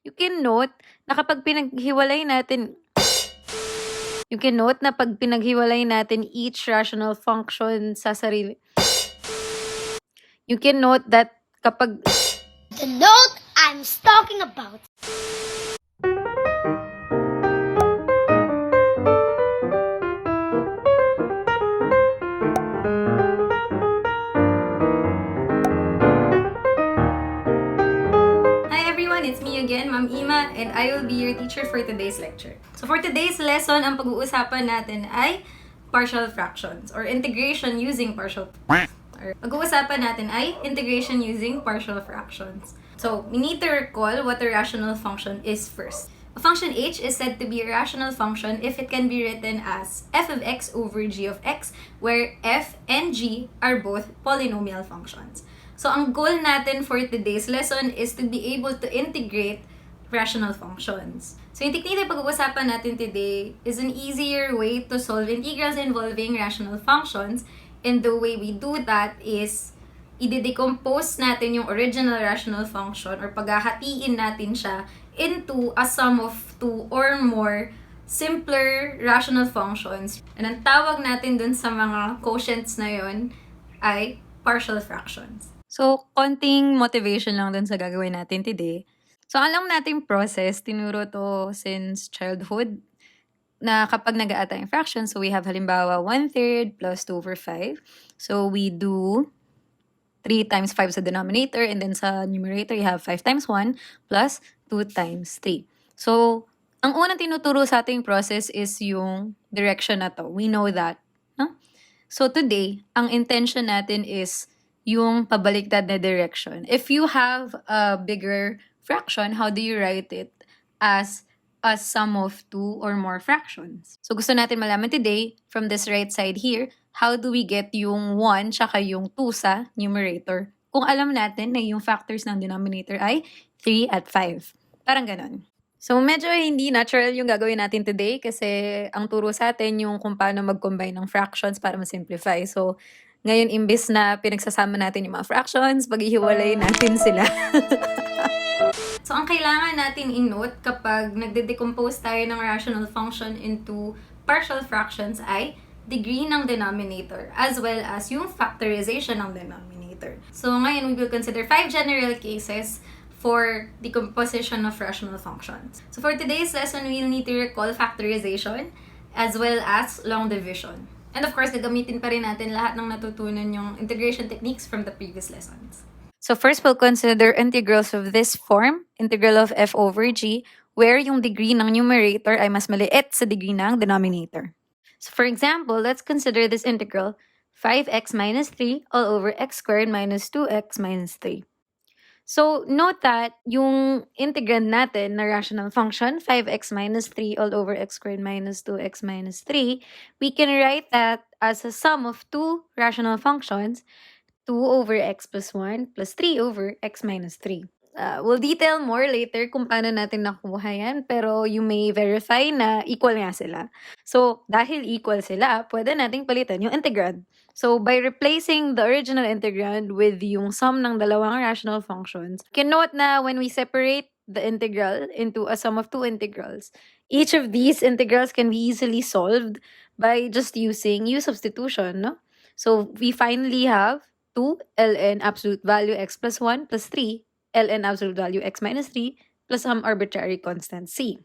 You can note na kapag pinaghiwalay natin each rational function sa sarili. You can note that kapag The note I'm talking about. Hi everyone, it's me again, Ma'am Ima, and I will be your teacher for today's lecture. So for today's lesson, ang pag-uusapan natin ay partial fractions or integration using partial Pag-uusapan natin ay integration using partial fractions. So, we need to recall what a rational function is first. A function h is said to be a rational function if it can be written as f of x over g of x, where f and g are both polynomial functions. So, ang goal natin for today's lesson is to be able to integrate rational functions. So, yung technique na pag-uusapan natin today is an easier way to solve integrals involving rational functions. And the way we do that is, i-decompose natin yung original rational function or paghahatiin natin siya into a sum of two or more simpler rational functions. And ang tawag natin dun sa mga quotients na yon ay partial fractions. So, konting motivation lang dun sa gagawin natin today. So, alam natin process, tinuro to since childhood, na kapag nag-a tayong fraction, so we have halimbawa 1/3 plus 2 over 5. So we do 3 times 5 sa denominator, and then sa numerator, you have 5 times 1 plus 2 times 3. So, ang unang tinuturo sa ating process is yung direction na to. We know that. No? So today, ang intention natin is yung pabaliktad na direction. If you have a bigger fraction, how do you write it? As a sum of two or more fractions. So, gusto natin malaman today, from this right side here, how do we get yung 1 tsaka yung 2 sa numerator? Kung alam natin na yung factors ng denominator ay 3 at 5. Parang ganon. So, medyo hindi natural yung gagawin natin today kasi ang turo sa atin yung kung paano mag-combine ng fractions para ma-simplify. So, ngayon, imbis na pinagsasama natin yung mga fractions, paghihiwalay natin sila. So, ang kailangan natin i-note kapag nagde-decompose tayo ng rational function into partial fractions ay degree ng denominator as well as yung factorization ng denominator. So, ngayon we will consider 5 general cases for decomposition of rational functions. So, for today's lesson, we'll need to recall factorization as well as long division. And of course, gagamitin pa rin natin lahat ng natutunan yung integration techniques from the previous lessons. So first, we'll consider integrals of this form, integral of f over g, where yung degree ng numerator ay mas maliit sa degree ng denominator. So for example, let's consider this integral 5x minus 3 all over x squared minus 2x minus 3. So note that yung integrand natin na rational function, 5x minus 3 all over x squared minus 2x minus 3, we can write that as a sum of two rational functions, 2 over x plus 1 plus 3 over x minus 3. We'll detail more later kung paano natin nakuha yan, pero you may verify na equal nga sila. So, dahil equal sila, pwede nating palitan yung integrand. So, by replacing the original integrand with yung sum ng dalawang rational functions, you can note na when we separate the integral into a sum of two integrals, each of these integrals can be easily solved by just using U-substitution, no? So, we finally have 2 ln absolute value x plus 1 plus 3 ln absolute value x minus 3 plus some arbitrary constant c.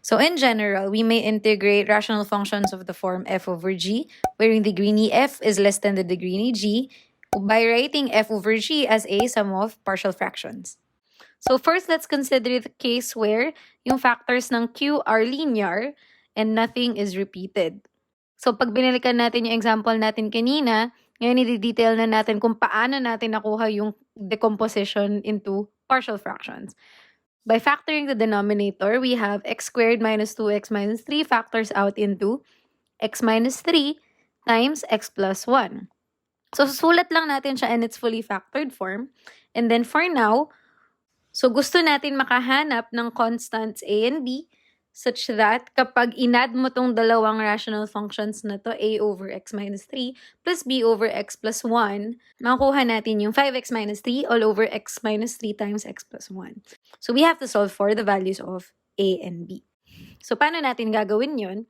So in general, we may integrate rational functions of the form f over g, wherein degree ni f is less than the degree ni g, by writing f over g as a sum of partial fractions. So first, let's consider the case where yung factors ng q are linear and nothing is repeated. So pag binalikan natin yung example natin kanina, ngayon i-detail na natin kung paano natin nakuha yung decomposition into partial fractions. By factoring the denominator, we have x squared minus 2x minus 3 factors out into x minus 3 times x plus 1. So susulat lang natin siya in its fully factored form. And then for now, so gusto natin makahanap ng constants a and b such that kapag inad mo tong dalawang rational functions na to, a over x minus 3 plus b over x plus 1, makukuha natin yung 5x minus 3 all over x minus 3 times x plus 1. So we have to solve for the values of a and b. So paano natin gagawin yun?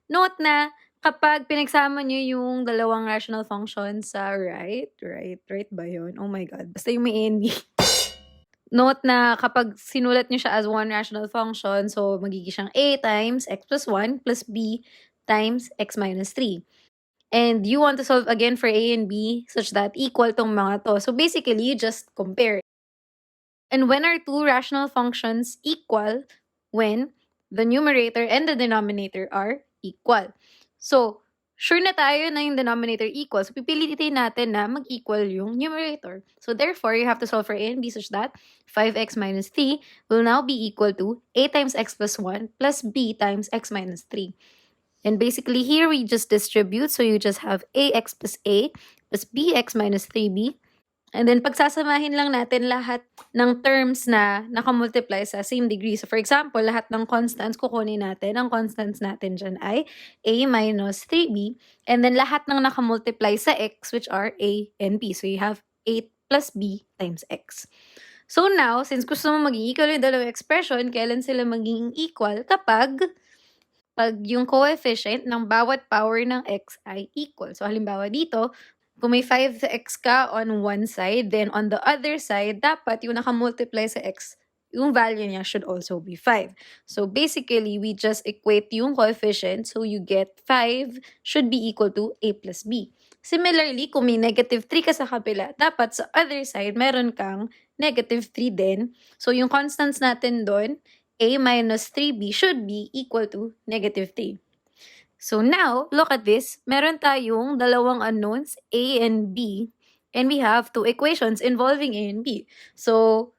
Note na kapag pinagsama nyo yung dalawang rational functions sa right ba yun? Oh my God. Basta yung may a and b. Note na kapag sinulat nyo siya as one rational function, so magiging siyang a times x plus 1 plus b times x minus 3. And you want to solve again for a and b such that equal tong mga to. So basically, you just compare. And when are two rational functions equal? When the numerator and the denominator are equal. So, sure na tayo na yung denominator equals. So, pipilitin natin na mag-equal yung numerator. So, therefore, you have to solve for a and b such that 5x minus 3 will now be equal to a times x plus 1 plus b times x minus 3. And basically, here we just distribute. So, you just have ax plus a plus bx minus 3b. And then, pagsasamahin lang natin lahat ng terms na nakamultiply sa same degree. So, for example, lahat ng constants, kukunin natin. Ang constants natin dyan ay a minus 3b. And then, lahat ng nakamultiply sa x, which are a and b. So, you have 8 plus b times x. So, now, since gusto mo maging equal yung dalawang expression, kailan sila maging equal? Kapag yung coefficient ng bawat power ng x ay equal. So, halimbawa dito, kung may 5x ka on one side, then on the other side, dapat yung nakamultiply sa x, yung value niya should also be 5. So basically, we just equate yung coefficient, so you get 5 should be equal to a plus b. Similarly, kung may negative 3 ka sa kabila, dapat sa other side, meron kang negative 3 din. So yung constants natin doon, a minus 3b should be equal to negative 3. So now, look at this. Meron tayong dalawang unknowns, a and b, and we have two equations involving a and b. So,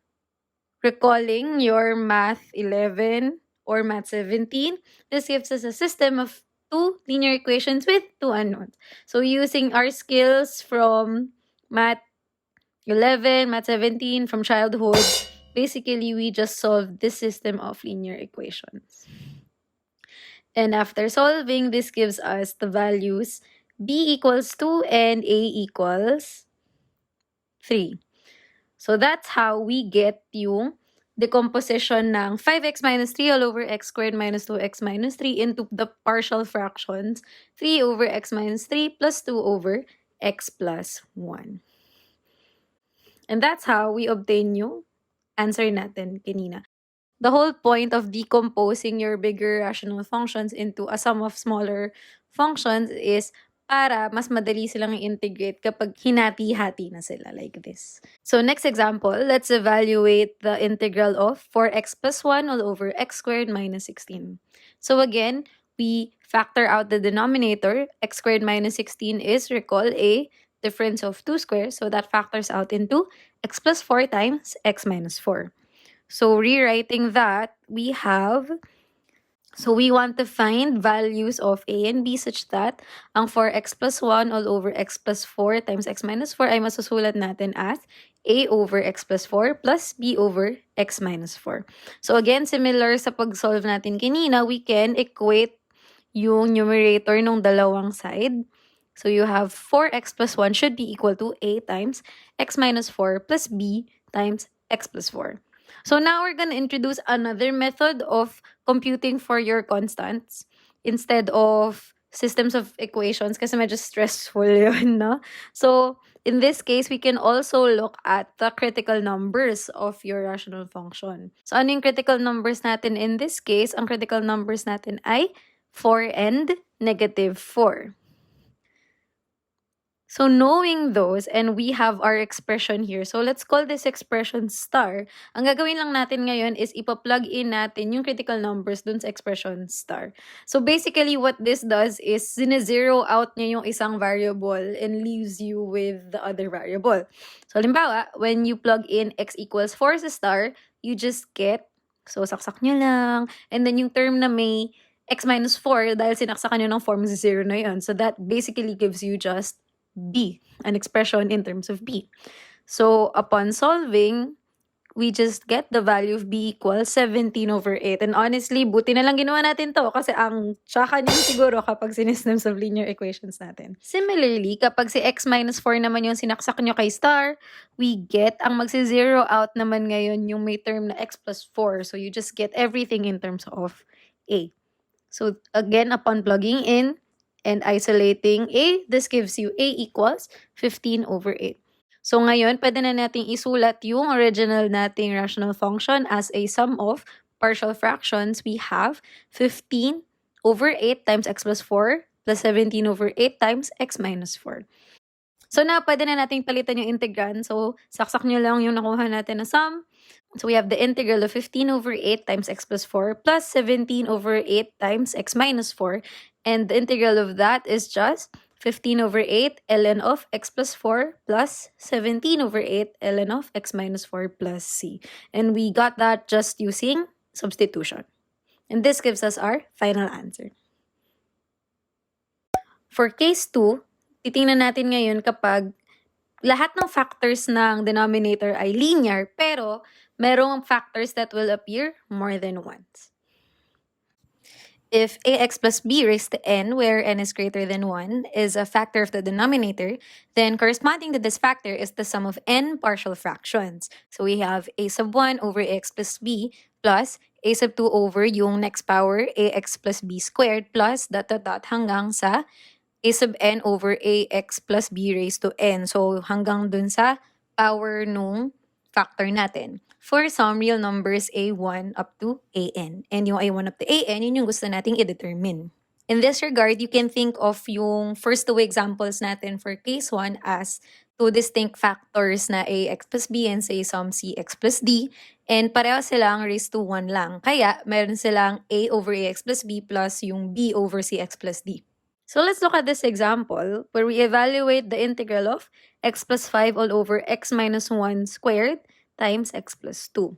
recalling your Math 11 or Math 17, this gives us a system of two linear equations with two unknowns. So, using our skills from Math 11, Math 17, from childhood, basically, we just solved this system of linear equations. And after solving, this gives us the values b equals 2 and a equals 3. So that's how we get yung decomposition ng 5x minus 3 all over x squared minus 2x minus 3 into the partial fractions 3 over x minus 3 plus 2 over x plus 1. And that's how we obtain yung answer natin kanina. The whole point of decomposing your bigger rational functions into a sum of smaller functions is para mas madali silang i-integrate kapag hinati-hati na sila like this. So next example, let's evaluate the integral of 4x plus 1 all over x squared minus 16. So again, we factor out the denominator. X squared minus 16 is, recall, a difference of 2 squares. So that factors out into x plus 4 times x minus 4. So rewriting that, we want to find values of a and b such that ang 4x plus 1 all over x plus 4 times x minus 4 ay masusulat natin as a over x plus 4 plus b over x minus 4. So again, similar sa pag-solve natin kanina, we can equate yung numerator ng dalawang side. So you have 4x plus 1 should be equal to a times x minus 4 plus b times x plus 4. So now we're going to introduce another method of computing for your constants instead of systems of equations kasi medyo stressful yun, no? So in this case, we can also look at the critical numbers of your rational function. So ano yung critical numbers natin in this case? Ang critical numbers natin ay 4 and negative 4. So knowing those, and we have our expression here. So let's call this expression star. Ang gagawin lang natin ngayon is ipa-plug in natin yung critical numbers dun sa expression star. So basically what this does is zero out niya yung isang variable and leaves you with the other variable. So halimbawa, when you plug in x equals 4 sa star, you just get, so saksak nyo lang, and then yung term na may x minus 4, dahil sinaksakan nyo ng form 0 na yun. So that basically gives you just b, an expression in terms of b. So upon solving, we just get the value of b equals 17 over 8. And honestly, buti na lang ginawa natin to kasi ang tsaka niyan siguro kapag sinistem sa linear equations natin. Similarly, kapag si x minus 4 naman yung sinaksak nyo kay star, we get, ang magsi-zero out naman ngayon yung may term na x plus 4. So you just get everything in terms of a. So again, upon plugging in and isolating a, this gives you a equals 15 over 8. So ngayon, pwede na nating isulat yung original nating rational function as a sum of partial fractions. We have 15 over 8 times x plus 4 plus 17 over 8 times x minus 4. So na, pwede na nating palitan yung integrand. So, saksak nyo lang yung nakuha natin na sum. So we have the integral of 15 over 8 times x plus 4 plus 17 over 8 times x minus 4. And the integral of that is just 15 over 8 ln of x plus 4 plus 17 over 8 ln of x minus 4 plus c. And we got that just using substitution. And this gives us our final answer. For case 2, titingnan natin ngayon kapag lahat ng factors ng denominator ay linear, pero merong factors that will appear more than once. If ax plus b raised to n, where n is greater than 1, is a factor of the denominator, then corresponding to this factor is the sum of n partial fractions. So we have a sub 1 over ax plus b plus a sub 2 over yung next power ax plus b squared plus ... hanggang sa a sub n over ax plus b raised to n. So hanggang dun sa power nung factor natin. For some real numbers a1 up to an. And yung a1 up to an, yun yung gusto nating i-determine. In this regard, you can think of yung first two examples natin for case 1 as two distinct factors na ax plus b and say some cx plus d. And pareho silang raised to 1 lang. Kaya meron silang a over ax plus b plus yung b over cx plus d. So let's look at this example where we evaluate the integral of x plus 5 all over x minus 1 squared times x plus 2.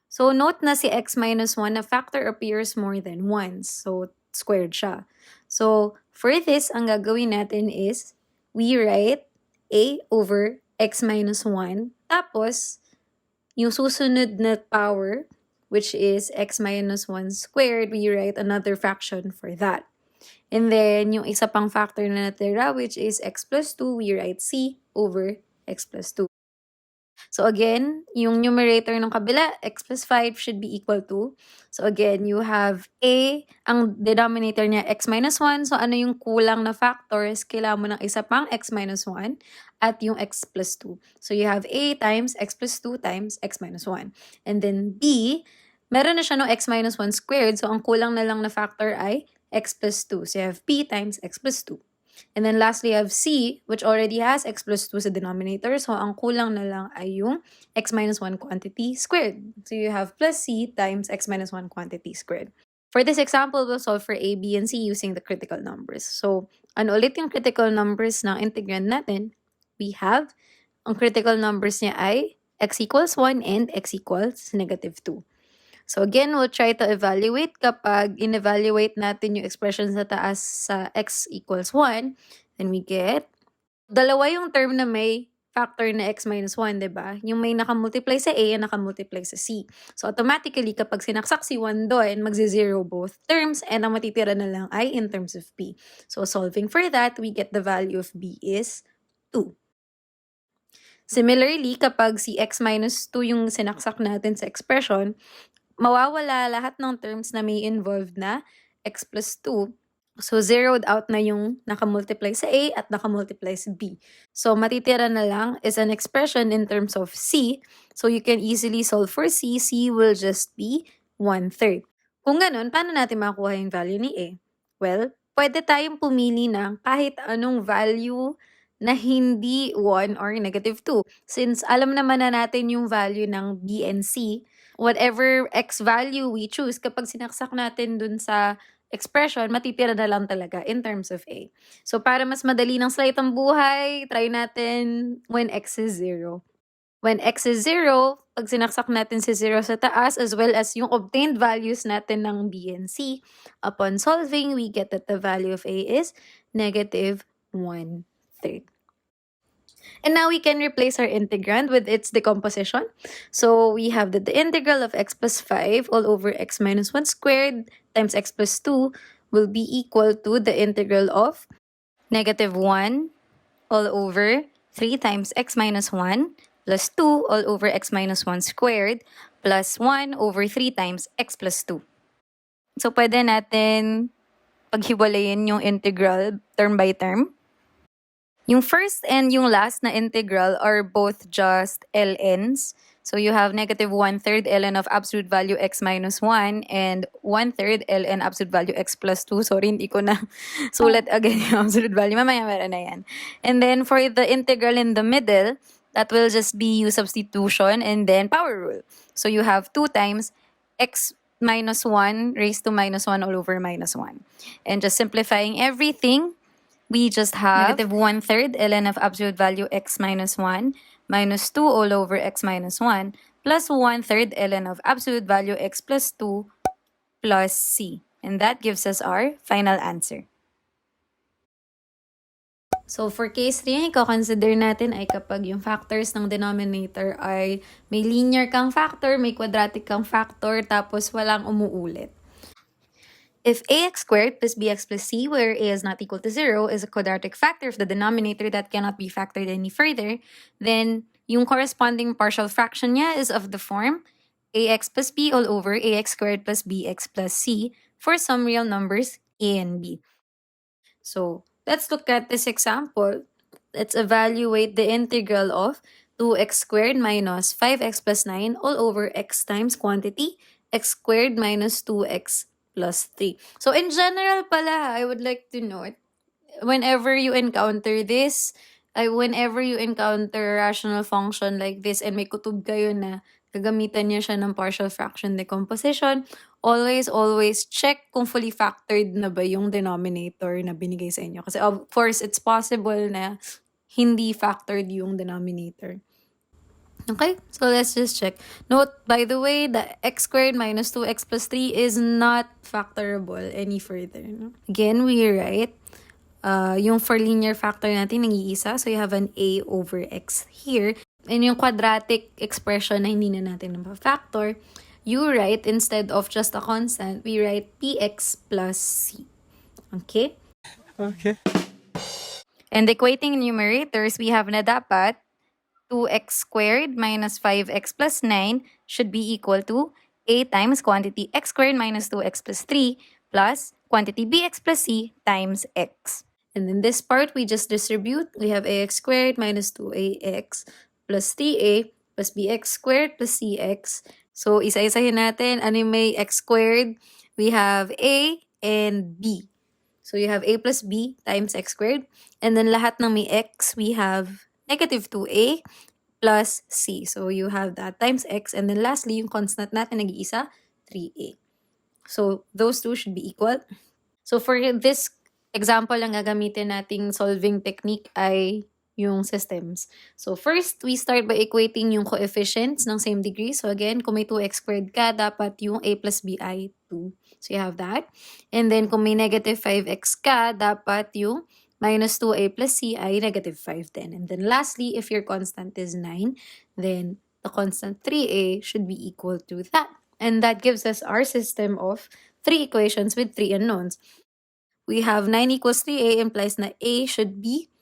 So note na si x minus 1 na factor appears more than once. So squared siya. So for this, ang gagawin natin is we write a over x minus 1. Tapos, yung susunod na power, which is x minus 1 squared, we write another fraction for that. And then, yung isa pang factor na natira, which is x plus 2, we write c over x plus 2. So again, yung numerator ng kabila, x plus 5 should be equal to. So again, you have a, ang denominator niya x minus 1. So ano yung kulang na factors? Kailangan mo ng isa pang x minus 1 at yung x plus 2. So you have a times x plus 2 times x minus 1. And then b, meron na siya no x minus 1 squared. So ang kulang na lang na factor ay x plus 2. So you have b times x plus 2. And then lastly, you have c, which already has x plus 2 sa denominator. So ang kulang na lang ay yung x minus 1 quantity squared. So you have plus c times x minus 1 quantity squared. For this example, we'll solve for a, b, and c using the critical numbers. So ano ulit yung critical numbers ng integrand natin? We have, ang critical numbers niya ay x equals 1 and x equals negative 2. So again, we'll try to evaluate kapag in-evaluate natin yung expression sa taas sa x equals 1, then we get, dalawa yung term na may factor na x minus 1, diba? Yung may nakamultiply sa a and nakamultiply sa c. So automatically, kapag sinaksak si 1 doon, magzi-zero both terms and ang matitira na lang ay in terms of b. So solving for that, we get the value of b is 2. Similarly, kapag si x minus 2 yung sinaksak natin sa expression, mawawala lahat ng terms na may involved na x plus 2. So, zeroed out na yung nakamultiply sa a at nakamultiply sa b. So, matitira na lang is an expression in terms of c. So, you can easily solve for c. C will just be 1/3. Kung ganun, paano natin makuha yung value ni a? Well, pwede tayong pumili ng kahit anong value na hindi 1 or negative 2. Since alam naman na natin yung value ng b and c, whatever x value we choose, kapag sinaksak natin dun sa expression, matitira na lang talaga in terms of a. So, para mas madali ng slight ang buhay, try natin when x is 0. When x is 0, pag sinaksak natin si 0 sa taas, as well as yung obtained values natin ng b and c, upon solving, we get that the value of a is negative 1/3. And now we can replace our integrand with its decomposition. So we have that the integral of x plus 5 all over x minus 1 squared times x plus 2 will be equal to the integral of negative 1 all over 3 times x minus 1 plus 2 all over x minus 1 squared plus 1 over 3 times x plus 2. So pwede natin paghiwalayin yung integral term by term. Yung first and yung last na integral are both just ln's. So you have negative 1/3 ln of absolute value x minus 1 and 1/3 ln absolute value x plus 2. Sorry, hindi ko na sulat agad yung absolute value. Mamaya meron na yan. And then for the integral in the middle, that will just be U-substitution and then power rule. So you have 2 times x minus 1 raised to minus 1 all over minus 1. And just simplifying everything, we just have negative 1/3 ln of absolute value x minus 1 minus 2 all over x minus 1 plus 1/3 ln of absolute value x plus 2 plus c. And that gives us our final answer. So for case 3, ang i-consider natin ay kapag yung factors ng denominator ay may linear kang factor, may quadratic kang factor, tapos walang umuulit. If ax squared plus bx plus c, where a is not equal to 0, is a quadratic factor of the denominator that cannot be factored any further, then yung corresponding partial fraction niya is of the form ax plus b all over ax squared plus bx plus c for some real numbers a and b. So let's look at this example. Let's evaluate the integral of 2x squared minus 5x plus 9 all over x times quantity x squared minus 2x plus 3. So in general pala, I would like to note, whenever you encounter this, whenever you encounter a rational function like this and may kutub kayo na gagamitan niya siya ng partial fraction decomposition, always check kung fully factored na ba yung denominator na binigay sa inyo. Kasi of course, it's possible na hindi factored yung denominator. Okay, so let's just check. Note, by the way, the x squared minus 2x plus 3 is not factorable any further. No? Again, we write yung for linear factor natin, nag-iisa. So you have an a over x here. And yung quadratic expression na hindi na natin na-factor, you write, instead of just a constant, we write px plus c. Okay? Okay. And equating numerators, we have na dapat 2x squared minus 5x plus 9 should be equal to a times quantity x squared minus 2x plus 3 plus quantity bx plus c times x. And then this part, we just distribute. We have ax squared minus 2ax plus 3a plus bx squared plus cx. So, isa-isahin natin. Ano yung may x squared? We have a and b. So, you have a plus b times x squared. And then lahat ng may x, we have negative 2a plus c. So, you have that times x. And then lastly, yung constant natin nag-iisa, 3a. So, those two should be equal. So, for this example, ang gagamitin nating solving technique ay yung systems. So, first, we start by equating yung coefficients ng same degree. So, again, kung may 2x squared ka, dapat yung a plus b ay 2. So, you have that. And then, kung may negative 5x ka, dapat yung minus 2a plus c ay negative 5 then. And then lastly, if your constant is 9, then the constant 3a should be equal to that. And that gives us our system of 3 equations with 3 unknowns. We have 9 equals 3a implies na a should be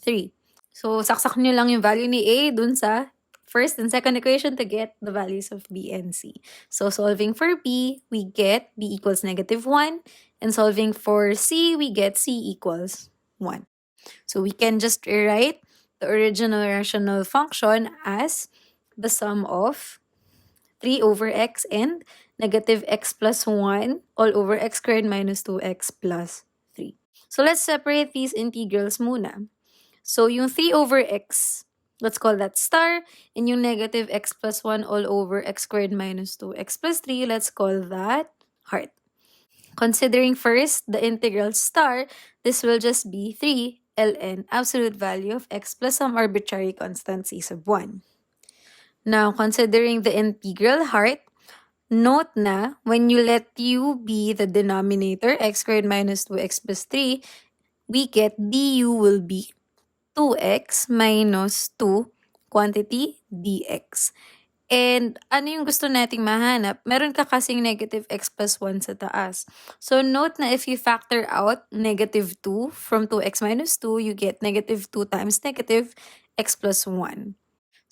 3. So, saksak nyo lang yung value ni a dun sa first and second equation to get the values of b and c. So, solving for b, we get b equals negative 1. And solving for c, we get c equals 1. So we can just rewrite the original rational function as the sum of 3 over x and negative x plus 1 all over x squared minus 2x plus 3. So let's separate these integrals muna. So yung 3 over x, let's call that star. And yung negative x plus 1 all over x squared minus 2x plus 3, let's call that heart. Considering first the integral star, this will just be 3 ln absolute value of x plus some arbitrary constant c sub 1. Now, considering the integral heart, note na when you let u be the denominator, x squared minus 2x plus 3, we get du will be 2x minus 2 quantity dx. And ano yung gusto nating mahanap? Meron ka kasing negative x plus 1 sa taas. So note na if you factor out negative 2 from 2x minus 2, you get negative 2 times negative x plus 1.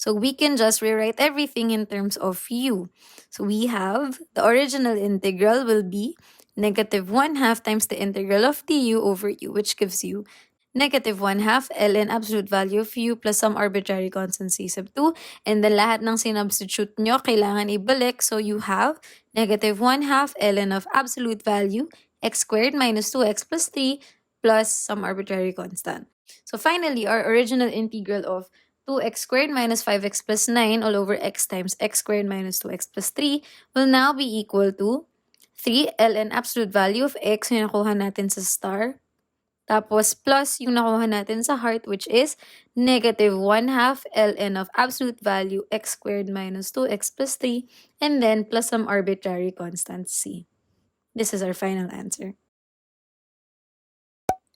So we can just rewrite everything in terms of u. So we have the original integral will be negative 1/2 times the integral of du over u, which gives you negative 1/2 ln absolute value of u plus some arbitrary constant c sub 2. And then lahat ng sinubstitute nyo, kailangan ibalik. So you have negative 1/2 ln of absolute value x squared minus 2x plus 3 plus some arbitrary constant. So finally, our original integral of 2x squared minus 5x plus 9 all over x times x squared minus 2x plus 3 will now be equal to 3 ln absolute value of x yung nakuha natin sa star. Tapos plus yung nakuha natin sa heart, which is negative 1/2 ln of absolute value x squared minus 2x plus 3, and then plus some arbitrary constant c. This is our final answer.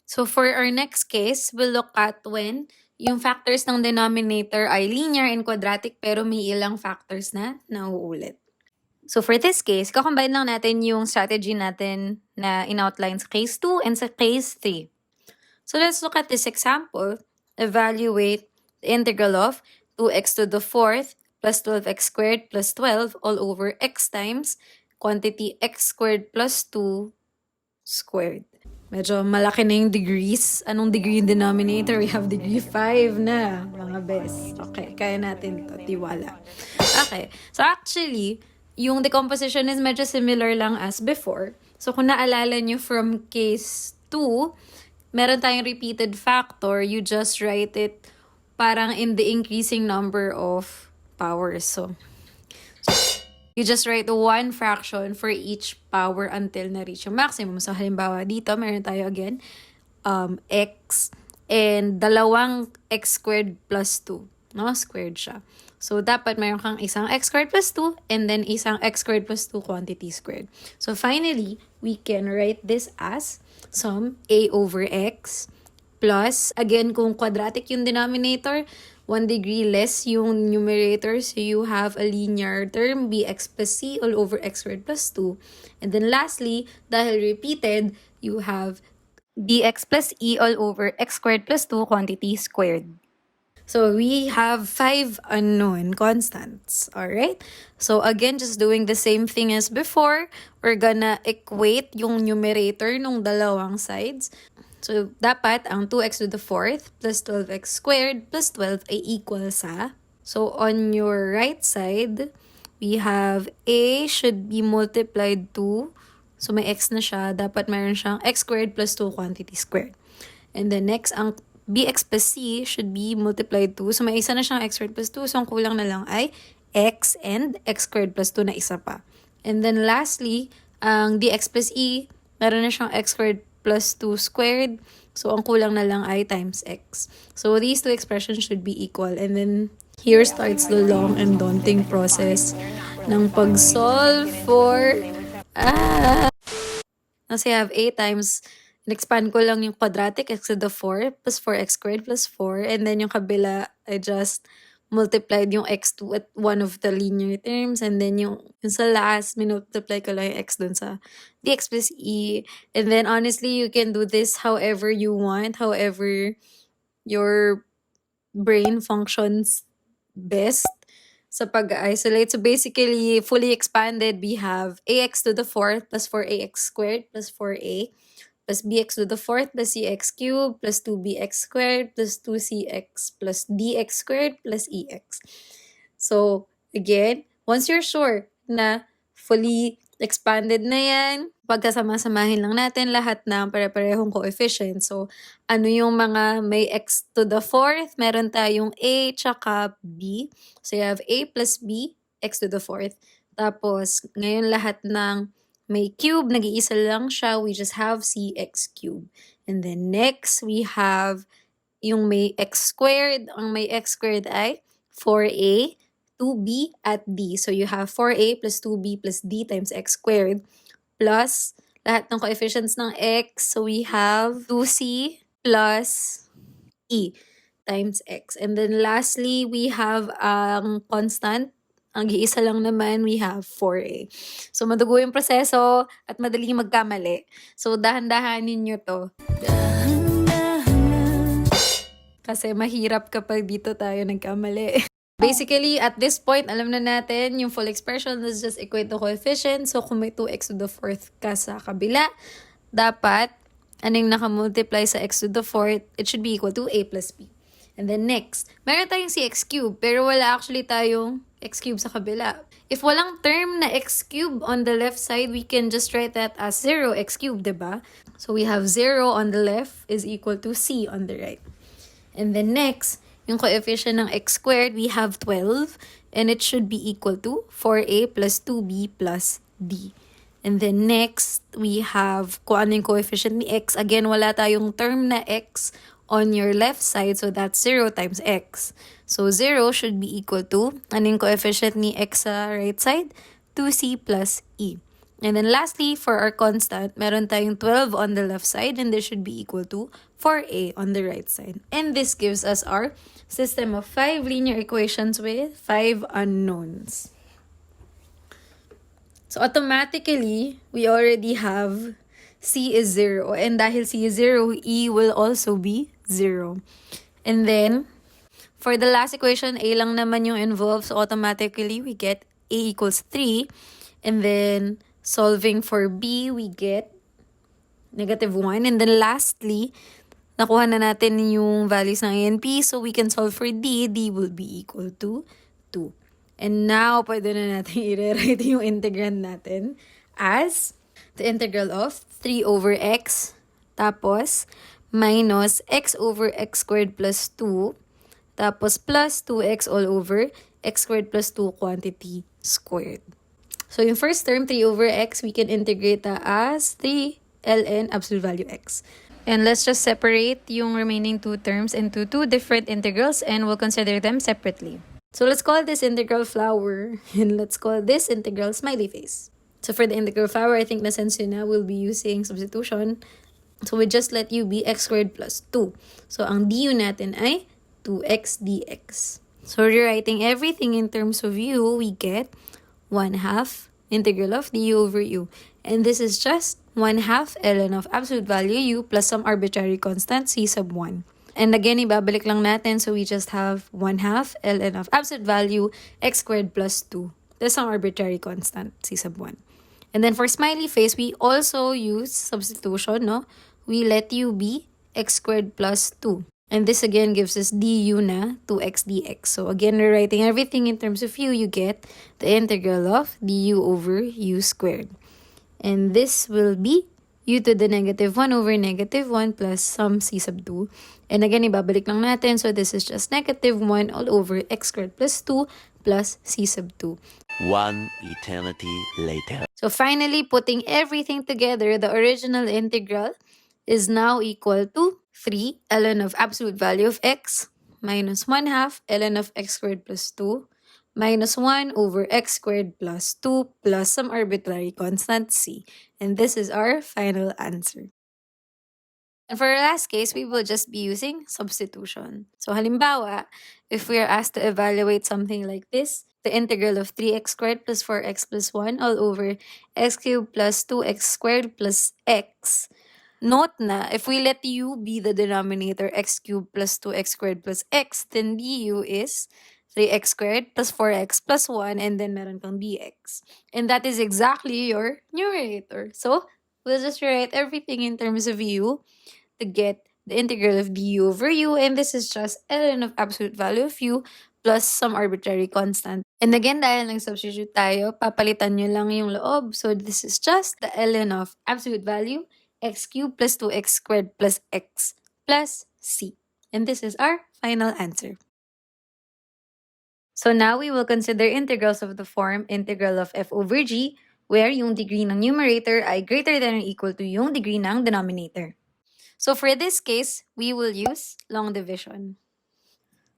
So for our next case, we'll look at when yung factors ng denominator ay linear and quadratic pero may ilang factors na nauulit. So for this case, kakombine lang natin yung strategy natin na in-outline sa case 2 and sa case 3. So let's look at this example. Evaluate the integral of 2x to the 4th plus 12x squared plus 12 all over x times quantity x squared plus 2 squared. Medyo malaki na yung degrees. Anong degree yung denominator? We have degree 5 na, mga best. Okay, kaya natin ito. Tiwala. Okay, so actually, yung decomposition is medyo similar lang as before. So kung naalala nyo from case 2, meron tayong repeated factor, you just write it parang in the increasing number of powers. So you just write one fraction for each power until na-reach yung maximum. So halimbawa dito, meron tayo again, x and dalawang x squared plus 2. No? Squared siya. So dapat meron kang isang x squared plus 2 and then isang x squared plus 2 quantity squared. So finally, we can write this as sum a over x plus, again, kung quadratic yung denominator, 1 degree less yung numerator, so you have a linear term, bx plus c all over x squared plus 2. And then lastly, dahil repeated, you have bx plus e all over x squared plus 2 quantity squared. So we have 5 unknown constants, alright? So again, just doing the same thing as before, we're gonna equate yung numerator nung dalawang sides. So dapat ang 2x to the 4th plus 12x squared plus 12 ay equal sa. So on your right side, we have a should be multiplied to, so may x na siya, dapat mayroon siyang x squared plus 2 quantity squared. And then next, ang bx plus c should be multiplied to, so may isa na siyang x squared plus 2, so ang kulang na lang ay x and x squared plus 2 na isa pa. And then lastly, ang dx plus e, meron na siyang x squared plus 2 squared, so ang kulang na lang ay times x. So these two expressions should be equal. And then here starts the long and daunting process ng pag-solve for kasi I have a times, in-expand ko lang yung quadratic x to the 4 plus 4x squared plus 4, and then yung kabila, I just multiplied yung x2 at one of the linear terms, and then yung sa last, minultiply ko lang yung x dun sa dx plus e. And then honestly, you can do this however you want, however your brain functions best sa pag-isolate. So basically, fully expanded, we have ax to the 4th plus 4ax squared plus 4a plus bx to the 4th plus cx cubed plus 2bx squared plus 2cx plus dx squared plus ex. So, again, once you're sure na fully expanded na yan, pagkasama-samahin lang natin lahat ng pare-parehong coefficient. So, ano yung mga may x to the 4th? Meron tayong a tsaka b. So, you have a plus b, x to the 4th. Tapos, ngayon lahat ng may cube, nag-iisa lang siya, we just have cx cubed. And then next, we have yung may x squared. Ang may x squared ay 4a, 2b, at d. So you have 4a plus 2b plus d times x squared plus lahat ng coefficients ng x. So we have 2c plus e. times x. And then lastly, we have ang constant. Ang iisa lang naman, we have 4a. So, madugo yung proseso at madali magkamali. So, dahan-dahanin nyo to. Kasi mahirap kapag dito tayo nagkamali. Basically, at this point, alam na natin, yung full expression is just equate to coefficient. So, kung may 2x to the fourth ka sa kabila, dapat, anong nakamultiply sa x to the fourth, it should be equal to a plus b. And then next, meron tayong si x cube, pero wala actually tayong x cube sa kabila. If walang term na x cube on the left side, we can just write that as 0x cube, diba? So, we have 0 on the left is equal to c on the right. And then next, yung coefficient ng x squared, we have 12. And it should be equal to 4a plus 2b plus d. And then next, we have kung ano yung coefficient ni x. Again, wala tayong term na x on your left side. So that's 0 times x. So 0 should be equal to, ano yung coefficient ni x sa right side? 2c plus e. And then lastly, for our constant, meron tayong 12 on the left side and this should be equal to 4a on the right side. And this gives us our system of 5 linear equations with 5 unknowns. So automatically, we already have c is 0. And dahil c is 0, e will also be 0. And then, for the last equation, a lang naman yung involved. So automatically, we get a equals 3. And then, solving for b, we get negative 1. And then lastly, nakuha na natin yung values ng a and p. So we can solve for d. D will be equal to 2. And now, pwede na natin i-rewrite yung integrand natin as the integral of 3 over x, tapos minus x over x squared plus 2, tapos plus 2x all over x squared plus 2 quantity squared. So yung first term, 3 over x, we can integrate that as 3 ln absolute value x. And let's just separate yung remaining two terms into two different integrals and we'll consider them separately. So let's call this integral flower and let's call this integral smiley face. So for the integral flower, I think na sense yun na we'll be using substitution. So we just let u be x squared plus 2. So ang du natin ay 2x dx. So rewriting everything in terms of u, we get 1/2 integral of du over u. And this is just 1/2 ln of absolute value u plus some arbitrary constant c sub 1. And again, ibabalik lang natin. So we just have 1/2 ln of absolute value x squared plus 2. That's some arbitrary constant, c sub 1. And then for smiley face, we also use substitution, no? We let u be x squared plus 2. And this again gives us du na 2x dx. So again, rewriting everything in terms of u, you get the integral of du over u squared. And this will be u to the negative 1 over negative 1 plus some c sub 2. And again, ibabalik lang natin. So this is just negative 1 all over x squared plus 2 plus c sub 2. One eternity later. So finally, putting everything together, the original integral is now equal to 3 ln of absolute value of x minus 1/2 ln of x squared plus 2 minus 1 over x squared plus 2 plus some arbitrary constant c. And this is our final answer. And for our last case, we will just be using substitution. So halimbawa, if we are asked to evaluate something like this, the integral of 3x squared plus 4x plus 1 all over x cubed plus 2x squared plus x. Note na, if we let u be the denominator x cubed plus 2x squared plus x, then du is 3x squared plus 4x plus 1 and then meron kang dx. And that is exactly your numerator. So, we'll just write everything in terms of u to get the integral of du over u, and this is just ln of absolute value of u plus some arbitrary constant. And again, dahil nag-substitute tayo, papalitan nyo lang yung loob. So, this is just the ln of absolute value x cubed plus 2x squared plus x plus c. And this is our final answer. So now we will consider integrals of the form integral of f over g, where yung degree ng numerator ay greater than or equal to yung degree ng denominator. So for this case, we will use long division.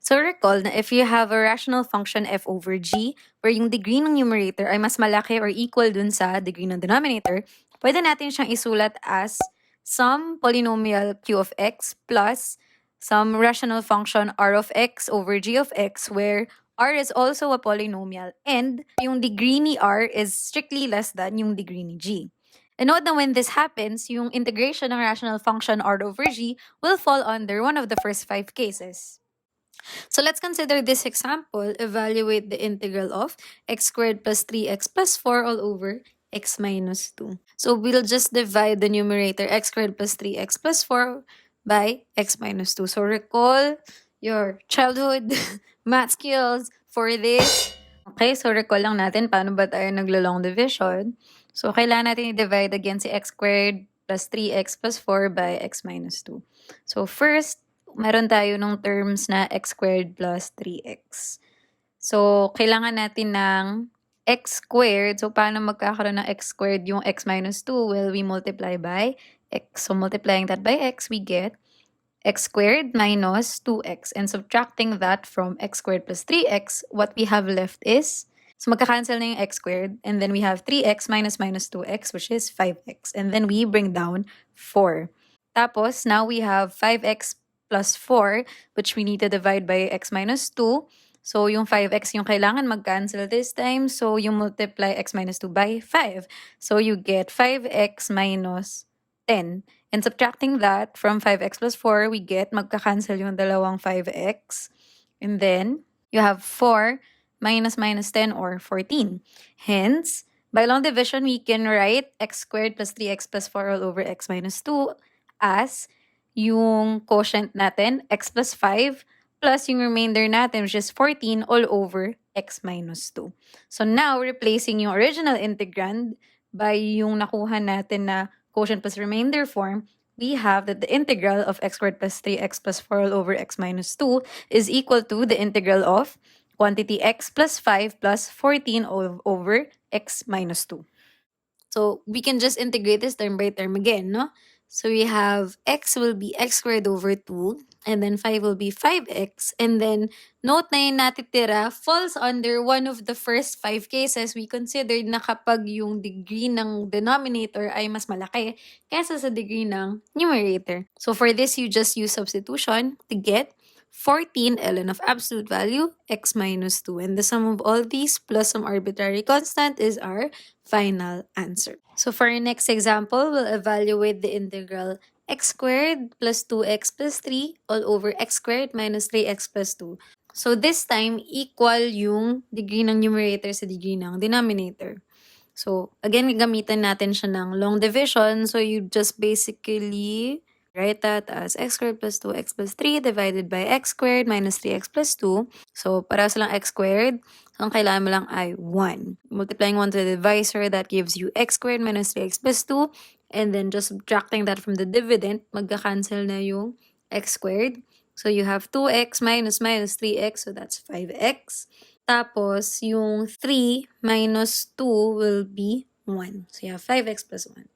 So recall na if you have a rational function f over g, where yung degree ng numerator ay mas malaki or equal dun sa degree ng denominator, pwede natin siyang isulat as some polynomial q of x plus some rational function r of x over g of x where r is also a polynomial and yung degree ni r is strictly less than yung degree ni g. And note na when this happens, yung integration ng rational function r over g will fall under one of the first 5 cases. So let's consider this example. Evaluate the integral of x squared plus 3x plus 4 all over x minus 2. So we'll just divide the numerator x squared plus 3x plus 4 by x minus 2. So recall your childhood math skills for this. Okay, so recall lang natin paano ba tayo naglo-long division. So kailangan natin i-divide again si x squared plus 3x plus 4 by x minus 2. So first, meron tayo ng terms na x squared plus 3x. So, kailangan natin ng x squared. So, paano magkakaroon ng x squared yung x minus 2? Well, we multiply by x. So, multiplying that by x, we get x squared minus 2x. And subtracting that from x squared plus 3x, what we have left is, so magka-cancel na yung x squared. And then we have 3x minus 2x, which is 5x. And then we bring down 4. Tapos, now we have 5x plus 4, which we need to divide by x minus 2. So, yung 5x yung kailangan mag-cancel this time. So, you multiply x minus 2 by 5. So, you get 5x minus 10. And subtracting that from 5x plus 4, we get magka-cancel yung dalawang 5x. And then, you have 4 minus 10 or 14. Hence, by long division, we can write x squared plus 3x plus 4 all over x minus 2 as yung quotient natin, x plus 5, plus yung remainder natin, which is 14 all over x minus 2. So now, replacing yung original integrand by yung nakuha natin na quotient plus remainder form, we have that the integral of x squared plus 3x plus 4 all over x minus 2 is equal to the integral of quantity x plus 5 plus 14 all over x minus 2. So we can just integrate this term by term again, no? So we have x will be x squared over 2, and then 5 will be 5x, and then note na yung natitira falls under one of the first 5 cases we considered na kapag yung degree ng denominator ay mas malaki kaysa sa degree ng numerator. So for this, you just use substitution to get 14 ln of absolute value x minus 2. And the sum of all these plus some arbitrary constant is our final answer. So for our next example, we'll evaluate the integral x squared plus 2x plus 3 all over x squared minus 3x plus 2. So this time, equal yung degree ng numerator sa degree ng denominator. So again, gamitan natin siya ng long division. So you just basically write that as x squared plus 2x plus 3 divided by x squared minus 3x plus 2. So, para sa lang x squared, so ang kailangan mo lang ay 1. Multiplying 1 to the divisor, that gives you x squared minus 3x plus 2. And then, just subtracting that from the dividend, magka-cancel na yung x squared. So, you have 2x minus 3x, so that's 5x. Tapos, yung 3 minus 2 will be 1. So, you have 5x plus 1.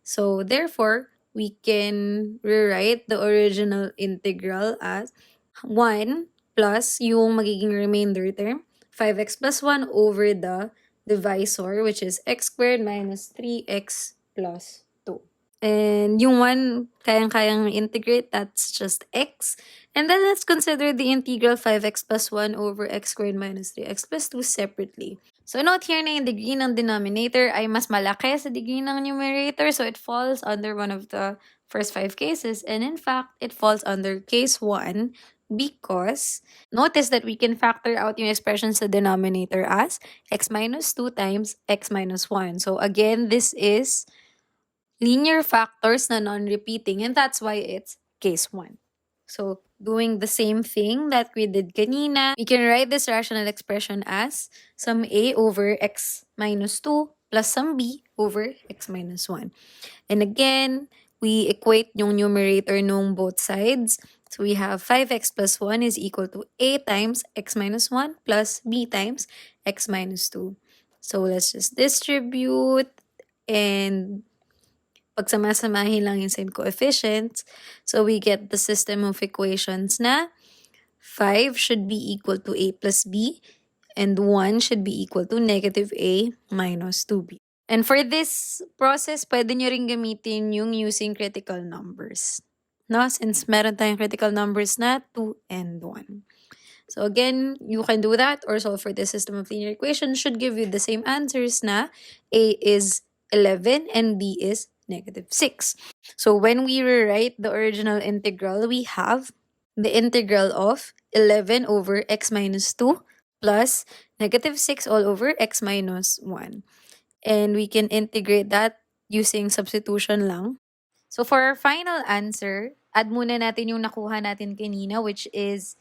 So, therefore, we can rewrite the original integral as 1 plus yung magiging remainder term, 5x plus 1 over the divisor, which is x squared minus 3x plus 2. And yung 1, kayang-kayang integrate, that's just x. And then let's consider the integral 5x plus 1 over x squared minus 3x plus 2 separately. So note here na yung degree ng denominator ay mas malaki sa degree ng numerator, so it falls under one of the first 5 cases. And in fact, it falls under case 1 because notice that we can factor out yung expression sa denominator as x minus 2 times x minus 1. So again, this is linear factors na non-repeating, and that's why it's case 1. So, doing the same thing that we did kanina, we can write this rational expression as sum a over x minus 2 plus sum b over x minus 1. And again, we equate yung numerator nung both sides. So, we have 5x plus 1 is equal to a times x minus 1 plus b times x minus 2. So, let's just distribute and pagsama-samahin lang yung same coefficients. So, we get the system of equations na 5 should be equal to a plus b and 1 should be equal to negative a minus 2b. And for this process, pwede nyo rin gamitin yung using critical numbers. no? Since meron tayong critical numbers na 2 and 1. So again, you can do that or solve for the system of linear equations. Should give you the same answers na A is 11 and B is -6. So when we rewrite the original integral, we have the integral of 11 over x minus 2 plus -6 all over x minus 1. And we can integrate that using substitution lang. So for our final answer, add muna natin yung nakuha natin kanina, which is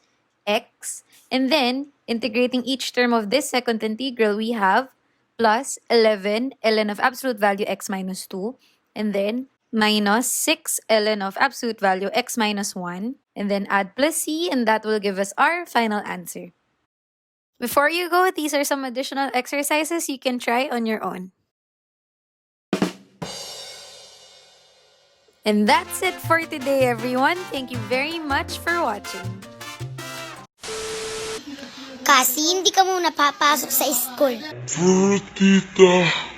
x. And then, integrating each term of this second integral, we have plus 11 ln of absolute value x minus 2. And then, minus 6 ln of absolute value x minus 1. And then add plus c, and that will give us our final answer. Before you go, these are some additional exercises you can try on your own. And that's it for today, everyone. Thank you very much for watching. Kasi hindi ka muna papasok sa school. Tita.